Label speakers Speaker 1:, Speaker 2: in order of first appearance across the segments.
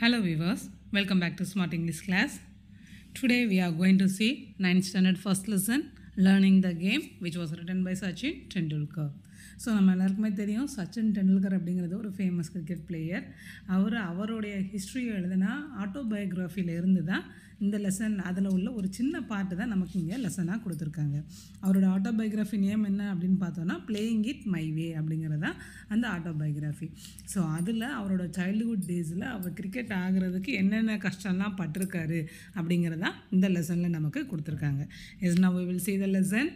Speaker 1: Hello viewers, welcome back to Smart English class. Today we are going to see 9th standard first lesson, Learning the Game, which was written by Sachin Tendulkar. So நம்ம எல்லாருக்குமே தெரியும் சச்சின் டெண்டுல்கர் அப்படிங்கிறது ஒரு famous cricket player. அவருடைய ஹிஸ்ட்ரியை எழுதுனா ஆட்டோபயோகிராஃபியில் இருந்து தான் இந்த லெசன் அதில் உள்ள ஒரு சின்ன பார்ட்டு தான் நமக்கு இங்கே லெசனாக கொடுத்துருக்காங்க. அவரோட ஆட்டோபயோகிராஃபி நேம் என்ன அப்படின்னு பார்த்தோன்னா பிளேயிங் இட் மை வே அப்படிங்கிறது தான் அந்த ஆட்டோபயோகிராஃபி. ஸோ அதில் அவரோட சைல்டுஹுட் டேஸில் அவர் கிரிக்கெட் ஆகிறதுக்கு என்னென்ன கஷ்டம்லாம் பட்டிருக்காரு அப்படிங்கிறதான் இந்த லெசனில் நமக்கு கொடுத்துருக்காங்க. Is now we will see the lesson.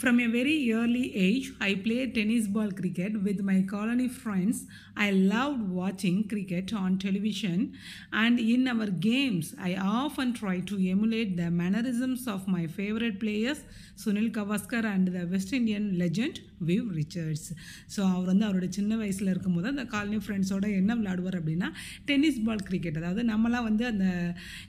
Speaker 1: From a very early age, I played tennis ball cricket with my colony friends. I loved watching cricket on television, and in our games, I often tried to emulate the mannerisms of my favorite players, Sunil Gavaskar and the West Indian legend Viv Richards. So அவர் அவரோட சின்ன வயசில் இருக்கும்போது அந்த colony ஃப்ரெண்ட்ஸோட என்ன விளையாடுவார் அப்படின்னா டென்னிஸ் பால் கிரிக்கெட். அதாவது நம்மளாம் அந்த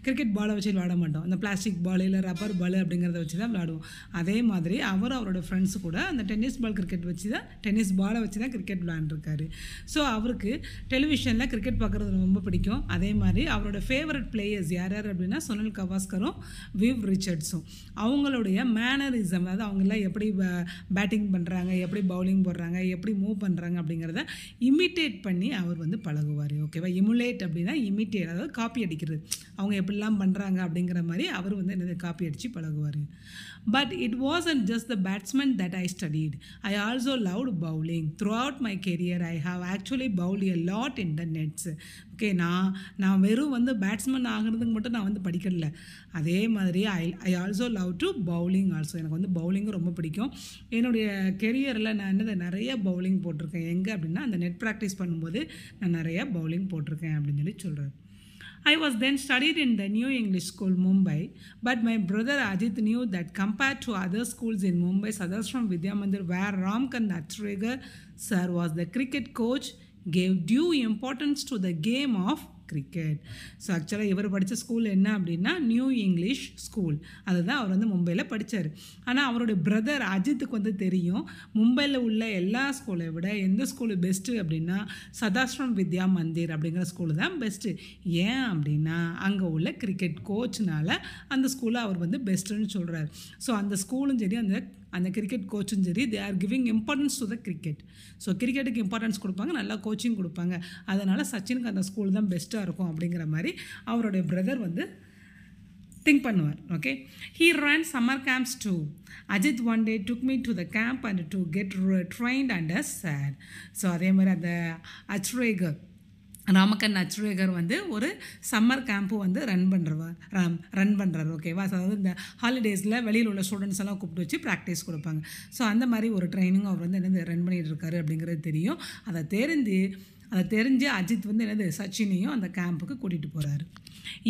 Speaker 1: கிரிக்கெட் பாலை வச்சு விளையாட மாட்டோம், அந்த பிளாஸ்டிக் பால் இல்லை ரப்பர் பால் அப்படிங்கிறத வச்சு தான் விளையாடுவோம். அதே மாதிரி அவரோட ஃப்ரெண்ட்ஸு கூட அந்த டென்னிஸ் பால் கிரிக்கெட் வச்சு தான் டென்னிஸ் பாலை வச்சு தான் கிரிக்கெட் விளையாண்டுருக்காரு. ஸோ அவருக்கு டெலிவிஷனில் கிரிக்கெட் பார்க்குறது ரொம்ப பிடிக்கும். அதே மாதிரி அவரோட ஃபேவரட் பிளேயர்ஸ் யார் யார் அப்படின்னா சுனில் கவாஸ்கரும் விவ் ரிச்சர்ட்ஸும். அவங்களுடைய மேனரிசம், அதாவது அவங்களாம் எப்படி பேட்டிங் பண்ணுறாங்க, எப்படி பவுலிங் போடுறாங்க, எப்படி மூவ் பண்ணுறாங்க அப்படிங்கிறத இமிட்டேட் பண்ணி அவர் பழகுவார். ஓகேவா? இமுலேட் அப்படின்னா இமிட்டேட், அதாவது காப்பி அடிக்கிறது. அவங்க எப்படிலாம் பண்ணுறாங்க அப்படிங்கிற மாதிரி அவர் என்னது காப்பி அடித்து பழகுவார். But it wasn't just the batsmen that I studied. I also loved bowling. Throughout my career, I have actually bowled a lot in the nets. Okay, நான் வெறும் பேட்ஸ்மேன் ஆகிறதுக்கு மட்டும் நான் படிக்கல. அதே மாதிரி I also love to bowling also. எனக்கு பவுலிங்கும் ரொம்ப பிடிக்கும். என்னுடைய கெரியரில் நான் நிறைய பவுலிங் போட்டிருக்கேன். எங்கே அப்படின்னா அந்த நெட் ப்ராக்டிஸ் பண்ணும்போது நான் நிறையா பவுலிங் போட்டிருக்கேன் அப்படின்னு சொல்கிறேன். I was then studied in the New English School, Mumbai, but my brother Ajit knew that compared to other schools in Mumbai, others from Vidya Mandir, where Ramkant Achrekar sir was the cricket coach, gave due importance to the game of cricket. So ஆக்சுவலாக இவர் படித்த school என்ன அப்படின்னா new English school. அதுதான் அவர் மும்பையில் படித்தார். ஆனால் அவருடைய பிரதர் அஜித்துக்கு தெரியும் மும்பையில் உள்ள எல்லா ஸ்கூலை விட எந்த ஸ்கூலு பெஸ்ட்டு அப்படின்னா சதாஸ்ரம் வித்யா மந்திர் அப்படிங்கிற ஸ்கூலு தான் பெஸ்ட்டு. ஏன் அப்படின்னா அங்கே உள்ள கிரிக்கெட் கோச்னால் அந்த ஸ்கூலை அவர் பெஸ்ட்டுன்னு சொல்கிறார். ஸோ அந்த ஸ்கூலும் சரி அந்த கிரிக்கெட் கோச்சும் சரி they are giving importance to the cricket. So கிரிக்கெட்டுக்கு இம்பார்ட்டன்ஸ் கொடுப்பாங்க, நல்லா கோச்சிங் கொடுப்பாங்க. அதனால் சச்சினுக்கு அந்த ஸ்கூல் தான் பெஸ்ட்டாக இருக்கும் அப்படிங்கிற மாதிரி அவருடைய பிரதர் திங்க் பண்ணுவார். Okay, he ran summer camps too. Ajit one day took me to the camp and to get trained under sir. So அதே மாதிரி அந்த அச்ரேகர் ராமக்கன் அச்ரேகர் ஒரு சம்மர் கேம்ப்பு ரன் பண்ணுறாரு. ஓகேவா? ஸோ இந்த ஹாலிடேஸில் வெளியில் உள்ள ஸ்டூடெண்ட்ஸ் எல்லாம் கூப்பிட்டு வச்சு ப்ராக்டிஸ் கொடுப்பாங்க. ஸோ அந்த மாதிரி ஒரு ட்ரைனிங் அவர் ரன் பண்ணிகிட்டு இருக்காரு அப்படிங்கிறது தெரியும். அதை தெரிஞ்சு அஜித் சச்சினையும் அந்த கேம்புக்கு கூட்டிகிட்டு போகிறாரு.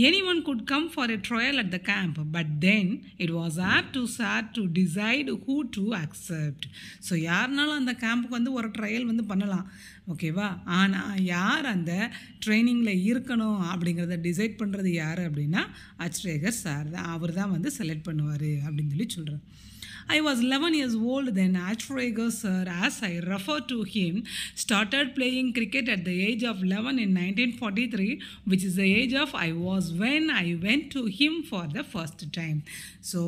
Speaker 1: Anyone could come for a trial at the camp, but then it was up to sir to decide who to accept. So யாருனாலும் அந்த கேம்புக்கு ஒரு ட்ரையல் பண்ணலாம். ஓகேவா? ஆனால் யார் அந்த ட்ரைனிங்கில் இருக்கணும் அப்படிங்கிறத டிசைட் பண்ணுறது யார் அப்படின்னா அச்ரேகர் சார் தான். அவர் தான் செலக்ட் பண்ணுவார் அப்படின்னு சொல்கிறேன். I was 11 years old then Achrekar sir, as I refer to him, started playing cricket at the age of 11 in 1943, which is the age of I was when I went to him for the first time. So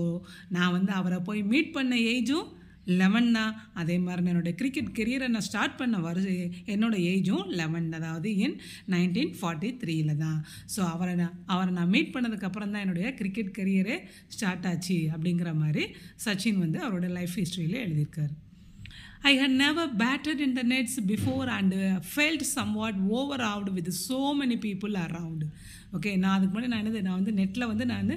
Speaker 1: நான் அவரை போய் meet பண்ண ஏஜும் 11 தான். அதே மாதிரி என்னோடய cricket கெரியரை நான் start பண்ண என்னோடய ஏஜும் 11, அதாவது இன் 1943 தான். ஸோ அவரை நான் மீட் பண்ணதுக்கப்புறம் தான் என்னுடைய கிரிக்கெட் கெரியரே ஸ்டார்ட் ஆச்சு அப்படிங்கிற மாதிரி சச்சின் அவரோட லைஃப் ஹிஸ்ட்ரியில் எழுதியிருக்காரு. I had never batted in the nets before and felt somewhat overawed with so many people around. Okay, நான் அதுக்கு முன்னாடி நான் நெட்டில் நான்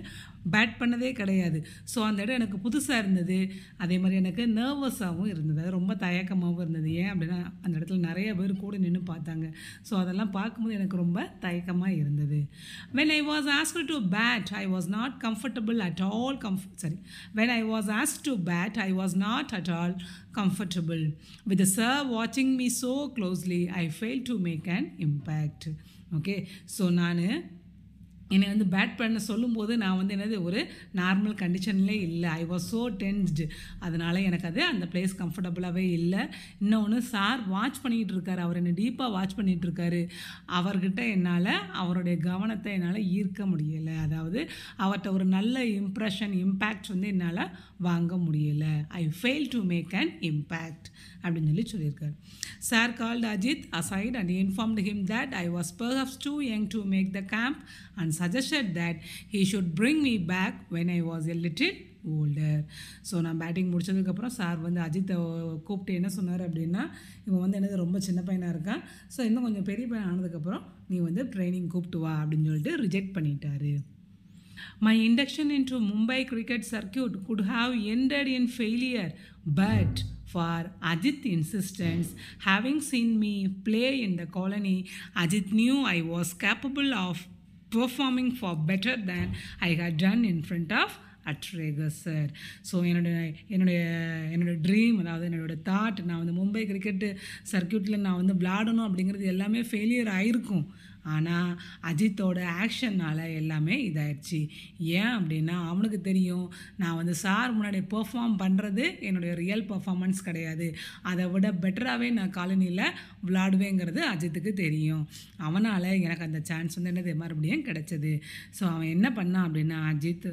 Speaker 1: பேட் பண்ணதே கிடையாது. ஸோ அந்த இடம் எனக்கு புதுசாக இருந்தது. அதே மாதிரி எனக்கு நர்வஸாகவும் இருந்தது, அது ரொம்ப தயக்கமாகவும் இருந்தது. ஏன் அப்படின்னா அந்த இடத்துல நிறைய பேர் கூட நின்று பார்த்தாங்க. ஸோ அதெல்லாம் பார்க்கும்போது எனக்கு ரொம்ப தயக்கமாக இருந்தது. When I was asked to bat, I was not comfortable at all. When I was asked to bat, I was not at all comfortable. With the sir watching me so closely, I failed to make an impact. Okay, so நான் என்னை வந்து bad பண்ண சொல்லும்போது நான் வந்து என்னது ஒரு normal கண்டிஷன்லே இல்லை. I was so டென்ஸ்டு. அதனால் எனக்கு அது அந்த பிளேஸ் கம்ஃபர்டபுளாகவே இல்லை. இன்னொன்று சார் வாட்ச் பண்ணிகிட்டு இருக்காரு. அவர் என்னை டீப்பாக வாட்ச் பண்ணிகிட்டு இருக்காரு. அவர்கிட்ட என்னால் அவருடைய கவனத்தை என்னால் ஈர்க்க முடியலை. அதாவது அவர்கிட்ட ஒரு நல்ல இம்ப்ரெஷன் இம்பேக்ட் வந்து என்னால் வாங்க முடியலை. I fail to make an impact அப்படின்னு சொல்லியிருக்காரு. Sir called Ajit aside and informed him that I was perhaps too young to make the camp and suggested that he should bring me back when I was a little older. So நான் batting முடிச்சதுக்கப்புறம் sir வந்து அஜித்தை கூப்பிட்டு என்ன சொன்னார் அப்படின்னா, இவன் வந்து எனக்கு ரொம்ப சின்ன பையனாக இருக்கான், ஸோ இன்னும் கொஞ்சம் பெரிய பையன் ஆனதுக்கப்புறம் நீ வந்து ட்ரைனிங் கூப்பிட்டு வா அப்படின்னு சொல்லிட்டு ரிஜெக்ட் பண்ணிட்டாரு. My induction into Mumbai cricket circuit could have ended in failure, but for Ajit's insistence, having seen me play in the colony, Ajit knew I was capable of performing far better than I had done in front of Achrekar sir. So என்னோட dream, அதாவது என்னோடய thought, நான் வந்து Mumbai cricket சர்க்கியூட்டில் நான் வந்து விளாடணும் அப்படிங்கிறது எல்லாமே failure ஆகிருக்கும். ஆனால் அஜித்தோட ஆக்ஷனால் எல்லாமே இதாகிடுச்சு. ஏன் அப்படின்னா அவனுக்கு தெரியும் நான் வந்து சார் முன்னாடி பெர்ஃபார்ம் பண்ணுறது என்னுடைய ரியல் பர்ஃபார்மன்ஸ் கிடையாது, அதை விட பெட்டராகவே நான் காலனியில் விளாடுவேங்கிறது அஜித்துக்கு தெரியும். அவனால் எனக்கு அந்த சான்ஸ் வந்து என்னது மறுபடியும் கிடைச்சது. ஸோ அவன் என்ன பண்ணான் அப்படின்னா, Ajith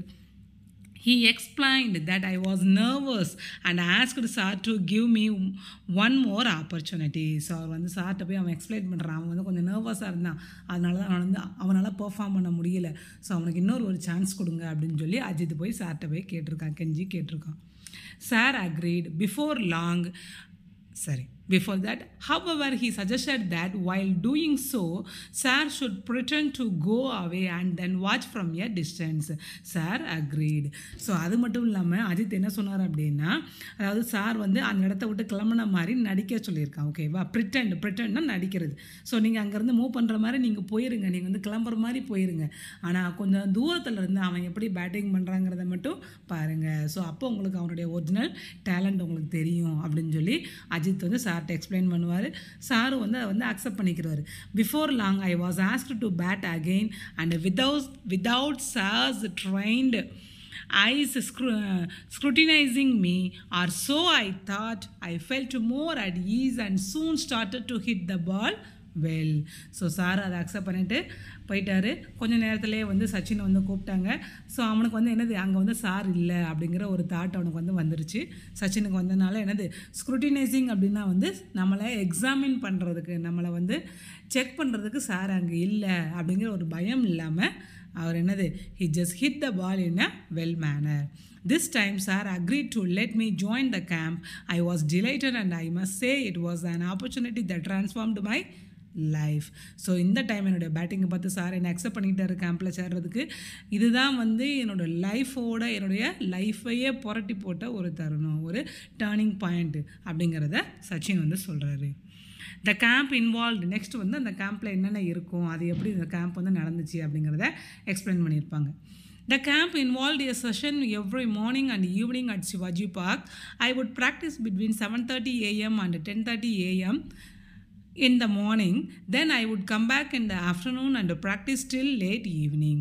Speaker 1: he explained that I was nervous and asked sir to give me one more opportunity. So அவர் வந்து சார்கிட்ட போய் அவன் எக்ஸ்பிளைன் பண்ணுறான். அவன் வந்து கொஞ்சம் நர்வஸாக இருந்தான், அதனால தான் அவனால் பெர்ஃபார்ம் பண்ண முடியல. ஸோ அவனுக்கு இன்னொரு ஒரு சான்ஸ் கொடுங்க அப்படின்னு சொல்லி அஜித் போய் சார்கிட்ட போய் கெஞ்சி கேட்டிருக்கான். Sir agreed. Before that, however, he suggested that while doing so, Sir should pretend to go away and then watch from a distance. Sir agreed. So அது மட்டும் இல்லாமல் அஜித் என்ன சொன்னார் அப்படின்னா, அதாவது சார் வந்து அந்த இடத்த விட்டு கிளம்புன மாதிரி நடிக்க சொல்லியிருக்கான். ஓகேவா? ப்ரிட்டன்னா நடிக்கிறது. ஸோ நீங்கள் அங்கேருந்து மூவ் பண்ணுற மாதிரி நீங்கள் போயிருங்க, நீங்கள் வந்து கிளம்புற மாதிரி போயிருங்க, ஆனால் கொஞ்சம் தூரத்தில் இருந்து அவன் எப்படி பேட்டிங் பண்ணுறாங்கிறத மட்டும் பாருங்கள். ஸோ அப்போ உங்களுக்கு அவனுடைய ஒரிஜினல் டேலண்ட் உங்களுக்கு தெரியும் அப்படின்னு சொல்லி அஜித் வந்து சார்கிட்ட எக்ஸ்பிளைன் பண்ணுவார். சாரு வந்து அதை வந்து அக்செப்ட் பண்ணிக்கிறாரு. Before long I was asked to bat again and without sir's trained eyes scrutinizing me, or so I thought. I felt more at ease and soon started to hit the ball well. So sir அதை accept பண்ணிவிட்டு போயிட்டார். கொஞ்சம் நேரத்துலேயே வந்து சச்சினை வந்து கூப்பிட்டாங்க. So அவனுக்கு வந்து என்னது அங்கே வந்து சார் இல்லை அப்படிங்கிற ஒரு தாட் அவனுக்கு வந்து வந்துருச்சு. சச்சினுக்கு வந்ததுனால என்னது ஸ்க்ரூட்டினைசிங் அப்படின்னா வந்து நம்மளை எக்ஸாமின் பண்ணுறதுக்கு, நம்மளை வந்து செக் பண்ணுறதுக்கு சார் அங்கே இல்லை அப்படிங்கிற ஒரு பயம் இல்லாமல் அவர் என்னது he just hit the ball in a well manner. This time sir agreed to let me join the camp. I was delighted and I must say it was an opportunity that transformed my life. So இந்த time என்னுடைய பேட்டிங்கை பார்த்து sir என்னை accept பண்ணிக்கிட்டாரு கேம்பில் சேர்றதுக்கு. இதுதான் வந்து என்னுடைய லைஃபையே புரட்டி போட்ட ஒரு தருணம், ஒரு டேர்னிங் பாயிண்ட்டு அப்படிங்கிறத சச்சின் வந்து சொல்கிறாரு. த கேம்ப் இன்வால்வ்டு, நெக்ஸ்ட் வந்து அந்த கேம்பில் என்னென்ன இருக்கும், அது எப்படி இந்த கேம்ப் வந்து நடந்துச்சு அப்படிங்கிறத எக்ஸ்பிளைன் பண்ணியிருப்பாங்க. The camp involved a session every morning and evening at Shivaji Park. I would practice between 7:30 a.m. and 10:30 a.m. in the morning. Then I would come back in the afternoon and practice till late evening.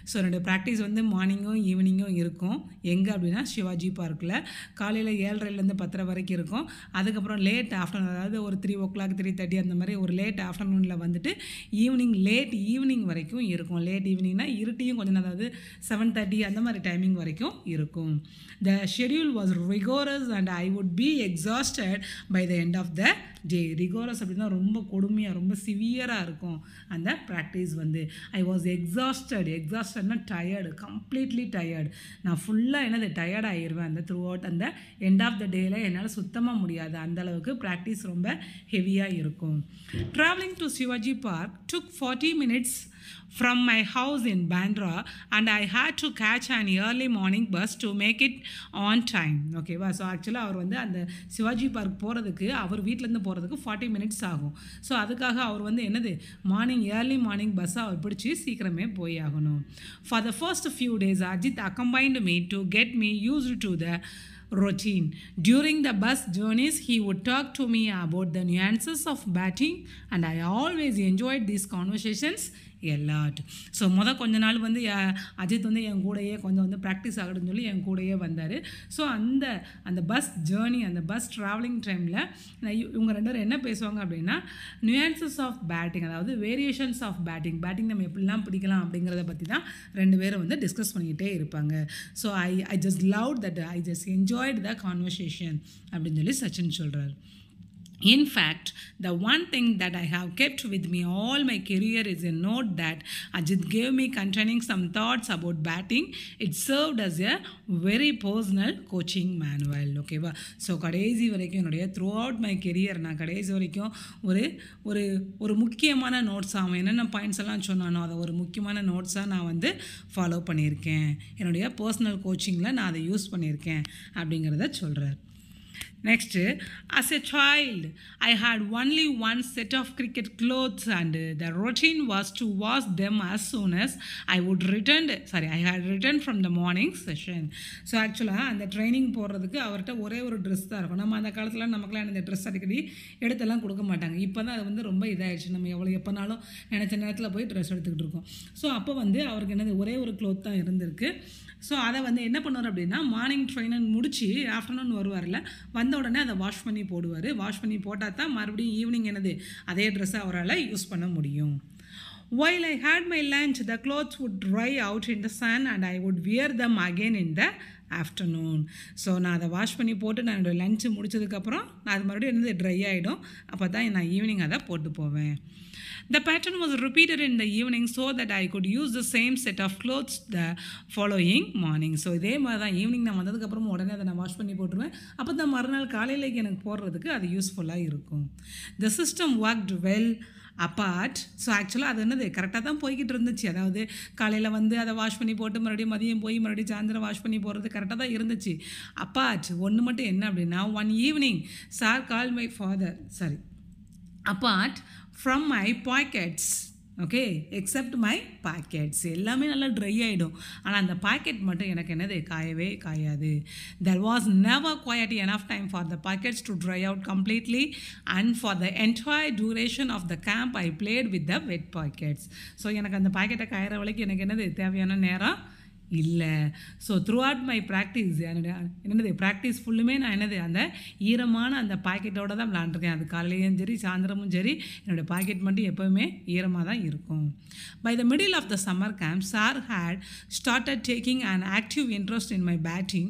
Speaker 1: So என்னோடய practice வந்து மார்னிங்கும் ஈவினிங்கும் இருக்கும். எங்கே அப்படின்னா சிவாஜி பார்க்கில் காலையில் 7:30 10 வரைக்கும் இருக்கும். அதுக்கப்புறம் லேட் ஆஃப்டர்நூன், அதாவது ஒரு 3 o'clock 3:30 அந்த மாதிரி ஒரு லேட் ஆஃப்டர்நூனில் வந்துட்டு லேட் ஈவினிங் வரைக்கும் இருக்கும். லேட் ஈவினிங்னா இருட்டியும் கொஞ்சம், அதாவது 7:30 அந்த மாதிரி டைமிங் வரைக்கும் இருக்கும். The schedule was rigorous and I would be exhausted by the end of the day. rigorous அப்படின்னா ரொம்ப கொடுமையாக, ரொம்ப சிவியராக இருக்கும் அந்த ப்ராக்டிஸ் வந்து. ஐ வாஸ் எக்ஸாஸ்டட்னா டயர்டு, கம்ப்ளீட்லி டயர்டு. நான் ஃபுல்லாக என்னது டயர்ட் ஆகிடுவேன் அந்த த்ரூ அவுட் அந்த எண்ட் ஆஃப் த டேயில் என்னால் சுத்தமாக முடியாது, அந்தளவுக்கு ப்ராக்டிஸ் ரொம்ப ஹெவியாக இருக்கும். Travelling to Shivaji park took 40 minutes from my house in Bandra and I had to catch an early morning bus to make it on time. ஓகேவா? So ஆக்சுவலாக அவர் வந்து அந்த சிவாஜி பார்க் போகிறதுக்கு, அவர் வீட்டிலேருந்து போகிறதுக்கு 40 minutes ஆகும். ஸோ அதுக்காக அவர் வந்து என்னது ஏர்லி மார்னிங் பஸ்ஸை அவர் பிடிச்சி சீக்கிரமே போய் ஆகணும். For the first few days Ajit accompanied me to get me used to the routine. During the bus journeys, he would talk to me about the nuances of batting and I always enjoyed these conversations a lot. So கொஞ்ச நாள் வந்து அஜித் வந்து என் கூடயே கொஞ்சம் வந்து practice ஆகணும்னு சொல்லி என் கூடயே வந்தார். ஸோ அந்த பஸ் ஜேர்னி, அந்த பஸ் ட்ராவலிங் டைமில் இவங்க ரெண்டு பேரும் என்ன பேசுவாங்க அப்படின்னா, நியூயான்சஸ் ஆஃப் பேட்டிங், அதாவது வேரியேஷன்ஸ் ஆஃப் பேட்டிங் நம்ம எப்படிலாம் பிடிக்கலாம் அப்படிங்கிறத பற்றி தான் ரெண்டு பேரும் வந்து டிஸ்கஸ் பண்ணிக்கிட்டே இருப்பாங்க. So I just love that, I just enjoyed the conversation அப்படின்னு சொல்லி சச்சின் சொல்கிறார். In fact, the one thing that I have kept with me all my career is a note that Ajit gave me containing some thoughts about batting. It served as a very personal coaching manual. ஓகேவா? So கடைசி வரைக்கும் என்னுடைய through out my career நான் கடைசி வரைக்கும் ஒரு முக்கியமான நோட்ஸாக அவன் என்னென்ன பாயிண்ட்ஸ் எல்லாம் சொன்னானோ அதை ஒரு முக்கியமான நோட்ஸாக நான் வந்து ஃபாலோ பண்ணியிருக்கேன். என்னுடைய பர்சனல் கோச்சிங்கில் நான் அதை யூஸ் பண்ணியிருக்கேன் அப்படிங்கிறத சொல்கிறார். Next, as a child, I had only one set of cricket clothes and the routine was to wash them as soon as I had returned from the morning session. So actually, அந்த training போடுறதுக்கு அவர்கிட்ட ஒரே ஒரு dress தான் இருக்கும். நம்ம அந்த காலத்தில் நமக்குலாம் இந்த ட்ரெஸ் அடிக்கடி எடுத்தெல்லாம் கொடுக்க மாட்டாங்க. இப்போ தான் அது வந்து ரொம்ப இதாகிடுச்சு. நம்ம எப்போனாலும் நினச்ச நேரத்தில் போய் ட்ரெஸ் எடுத்துக்கிட்டு இருக்கோம். ஸோ அப்போ வந்து அவருக்கு என்னது ஒரே ஒரு க்ளோத் தான் இருந்திருக்கு. ஸோ அதை வந்து என்ன பண்ணுவார் அப்படின்னா, மார்னிங் ட்ரெயினர் முடிச்சு ஆஃப்டர்நூன் வருவார்ல, வந்த உடனே அதை வாஷ் பண்ணி போடுவார். வாஷ் பண்ணி போட்டால் தான் மறுபடியும் ஈவினிங் என்னது அதே ட்ரெஸ்ஸை அவரால் யூஸ் பண்ண முடியும். While I had my lunch, the clothes would dry out in the sun and I would wear them again in the afternoon. So நான் அதை வாஷ் பண்ணி போட்டு நான் என்னோடய லஞ்சு முடிச்சதுக்கப்புறம் நான் அது மறுபடியும் என்னது ட்ரை ஆகிடும். அப்போ தான் நான் ஈவினிங் அதை போட்டு போவேன். The pattern was repeated in the evening so that I could use the same set of clothes the following morning. So இதே மாதிரி தான் ஈவினிங் நான் வந்ததுக்கப்புறமா உடனே அதை நான் வாஷ் பண்ணி போட்டுருவேன். அப்போ தான் மறுநாள் காலையிலேக்கு எனக்கு போடுறதுக்கு அது யூஸ்ஃபுல்லாக இருக்கும். The system worked well apart. So ஆக்சுவலாக அது என்னது கரெக்டாக தான் போய்கிட்டு இருந்துச்சு. அதாவது காலையில் வந்து அதை வாஷ் பண்ணி போட்டு மறுபடியும் மதியம் போய் மறுபடியும் சாயந்தரம் வாஷ் பண்ணி போகிறது கரெக்டாக தான் இருந்துச்சு. அப்பார்ட் ஒன்று மட்டும் என்ன அப்படின்னா, one evening sir call my father apart from my pockets, okay, accept my pockets எல்லாமே நல்லா ட்ரை ஆகிடும். ஆனால் அந்த பாக்கெட் மட்டும் எனக்கு என்னது காயவே காயாது. There was never quite enough time for the pockets to dry out completely and for the entire duration of the camp I played with the wet pockets. So எனக்கு அந்த பாக்கெட்டை காயிற வரைக்கும் எனக்கு என்னது தேவையான நேரம் இல்லை. So through out my practice என்னது ப்ராக்டிஸ் ஃபுல்லுமே நான் என்னது அந்த ஈரமான அந்த பாக்கெட்டோடு தான் விளாண்டுருக்கேன். அது காலையிலையும் சரி சாயந்தரமும் சரி என்னோடய பாக்கெட் மட்டும் எப்போவுமே ஈரமாக தான் இருக்கும். By the middle of the summer camp sir had started taking an active interest in my batting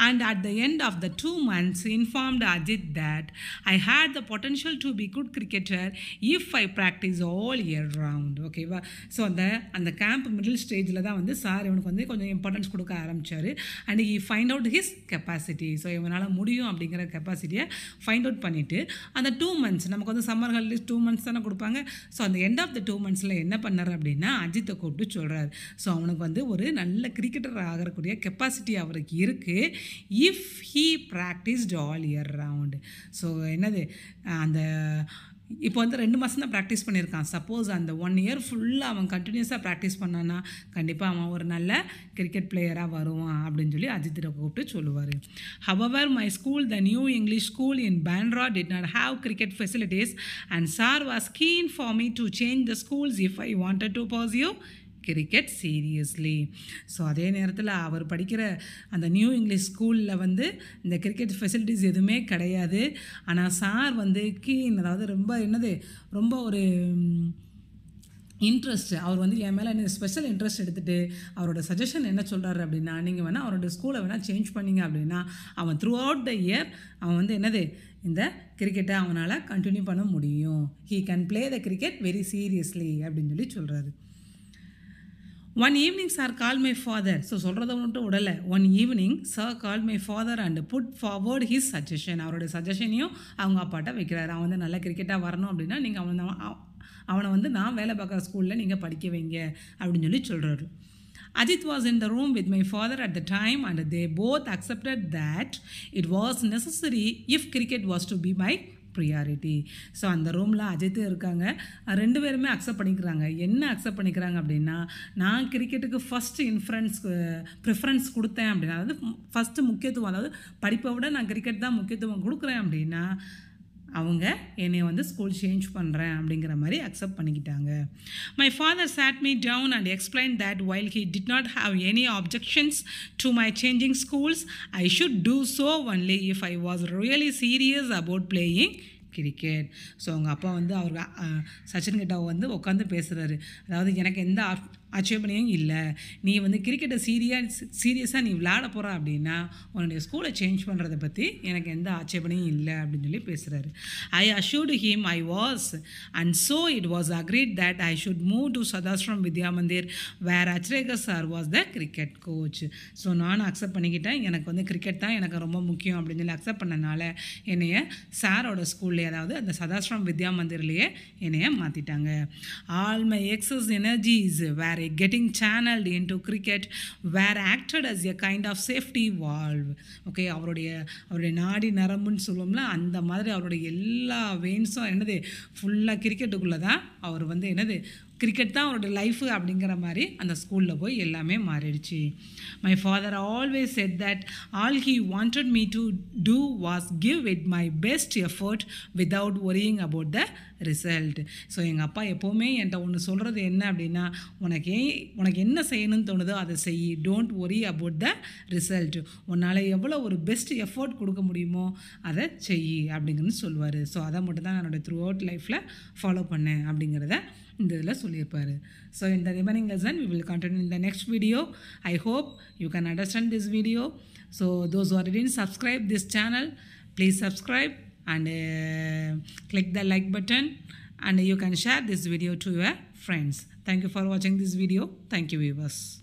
Speaker 1: and at the end of the 2 months informed Ajit that I had the potential to be good cricketer if I practice all year round. ஓகேவா? So அந்த camp middle ஸ்டேஜில் தான் வந்து sir இவனுக்கு வந்து கொஞ்சம் importance கொடுக்க ஆரம்பித்தார். And he find out his capacity. So இவனால் முடியும் அப்படிங்கிற கெப்பாசிட்டியை ஃபைண்ட் அவுட் பண்ணிவிட்டு அந்த 2 months நமக்கு வந்து சம்மர் ஹாலிடேஸ் 2 months தானே கொடுப்பாங்க. ஸோ அந்த எண்ட் ஆஃப் த 2 monthsல என்ன பண்ணார் அப்படின்னா, அஜித்தை கூப்பிட்டு சொல்கிறார், ஸோ அவனுக்கு வந்து ஒரு நல்ல கிரிக்கெட்டர் ஆகக்கூடிய கெப்பாசிட்டி அவருக்கு இருக்குது if he practised all year round. So என்னது அந்த இப்போ வந்து 2 மாதம் தான் ப்ராக்டிஸ் பண்ணியிருக்கான். சப்போஸ் அந்த 1 year ஃபுல்லாக அவன் கண்டினியூஸாக ப்ராக்டிஸ் பண்ணான்னா கண்டிப்பாக அவன் ஒரு நல்ல கிரிக்கெட் பிளேயராக வருவான் அப்படின்னு சொல்லி அஜித்தை கூப்பிட்டு சொல்லுவார். However, my school, the New English School in Bandra, did not have cricket facilities and Sir was keen for me to change the schools if I wanted to pursue cricket seriously. So அதே நேரத்தில் அவர் படிக்கிற அந்த new English ஸ்கூலில் வந்து இந்த cricket facilities எதுவுமே கிடையாது. ஆனால் சார் வந்து அதாவது ரொம்ப ஒரு இன்ட்ரெஸ்ட், அவர் வந்து என் மேலே என்ன ஸ்பெஷல் இன்ட்ரெஸ்ட் எடுத்துகிட்டு அவரோட சஜஷன் என்ன சொல்கிறாரு அப்படின்னா, நீங்கள் வேணால் அவரோட ஸ்கூலை வேணால் சேஞ்ச் பண்ணிங்க அப்படின்னா அவன் த்ரூ அவுட் த இயர் அவன் வந்து இந்த கிரிக்கெட்டை அவனால் கண்டினியூ பண்ண முடியும். He can play the cricket very seriously அப்படின்னு சொல்லி சொல்கிறாரு. One evening, Sir called my father. So சொல்கிறத மட்டும் விடலை. One evening Sir called my father and put forward his suggestion. அவரோட சஜஷனையும் அவங்க அப்பாட்ட வைக்கிறாரு. அவன் வந்து நல்ல கிரிக்கெட்டாக வரணும் அப்படின்னா நீங்கள் அவனை வந்து நான் வேலை பார்க்குற ஸ்கூலில் நீங்கள் படிக்க வைங்க அப்படின்னு சொல்லி சொல்கிறாரு. Ajit was in the room with my father at the time and they both accepted that it was necessary if cricket was to be my priority. So அந்த ரூமில் அஜித்தும் இருக்காங்க. 2 பேருமே அக்செப்ட் பண்ணிக்கிறாங்க. என்ன அக்செப்ட் பண்ணிக்கிறாங்க அப்படின்னா, நான் கிரிக்கெட்டுக்கு ஃபஸ்ட்டு ப்ரிஃபரன்ஸ் கொடுத்தேன் அப்படின்னா, அதாவது ஃபஸ்ட்டு முக்கியத்துவம், அதாவது படிப்பை விட நான் கிரிக்கெட் தான் முக்கியத்துவம் கொடுக்குறேன் அப்படின்னா அவங்க என்னை வந்து ஸ்கூல் சேஞ்ச் பண்ணுறேன் அப்படிங்கிற மாதிரி அக்செப்ட் பண்ணிக்கிட்டாங்க. My father sat me down and explained that while he did not have any objections to my changing schools, I should do so only if I was really serious about playing cricket. So அவங்க அப்பா வந்து சச்சின் கிட்ட வந்து உட்காந்து பேசுகிறாரு. அதாவது எனக்கு எந்த ஆட்சேபனையும் இல்லை, நீ வந்து கிரிக்கெட்டை சீரியஸாக நீ விளையாட போகிற அப்படின்னா உன்னுடைய ஸ்கூலை சேஞ்ச் பண்ணுறதை பற்றி எனக்கு எந்த ஆட்சேபனையும் இல்லை அப்படின்னு சொல்லி பேசுகிறாரு. I assured him I was and so it was agreed that I should move to Sharadashram Vidya Mandir where Achrekar sir was the cricket coach. So நானும் அக்செப்ட் பண்ணிக்கிட்டேன், எனக்கு வந்து கிரிக்கெட் தான் எனக்கு ரொம்ப முக்கியம் அப்படின்னு சொல்லி அக்செப்ட் பண்ணனால என்னைய சாரோட ஸ்கூல்லே, அதாவது அந்த சதாஸ்ரம் வித்யா மந்திர்லேயே என்னைய மாற்றிட்டாங்க. All my excess energies were getting channeled into cricket were acted as a kind of safety valve. Okay, அவருடைய நாடி நரம்புன்னு சொல்லுவோம்ல, அந்த மாதிரி அவருடைய எல்லா வெயின்ஸும் என்னது ஃபுல்லாக கிரிக்கெட்டுக்குள்ளே தான் அவர் வந்து என்னது கிரிக்கெட் தான் அவரோட லைஃபு அப்படிங்கிற மாதிரி அந்த ஸ்கூலில் போய் எல்லாமே மாறிடுச்சு. My father always said that all he wanted me to do was give it my best effort without worrying about the result. So எங்கள் அப்பா எப்போவுமே என்கிட்ட ஒன்று சொல்கிறது என்ன அப்படின்னா, உனக்கு என்ன செய்யணும்னு தோணுதோ அதை செய், don't worry about the result. உன்னால் எவ்வளோ ஒரு பெஸ்ட் எஃபர்ட் கொடுக்க முடியுமோ அதை செய் அப்படிங்கன்னு சொல்லுவார். ஸோ அதை மட்டும் தான் என்னோடய த்ரூ அவுட் லைஃப்பில் ஃபாலோ பண்ணேன் அப்படிங்கிறத இந்த இதில் சொல்லியிருப்பார். ஸோ இந்த remaining lesson we will continue in the next video. I hope you can understand this video. So those who didn't subscribe this channel, please subscribe and click the like button, and you can share this video to your friends. Thank you for watching this video. Thank you viewers.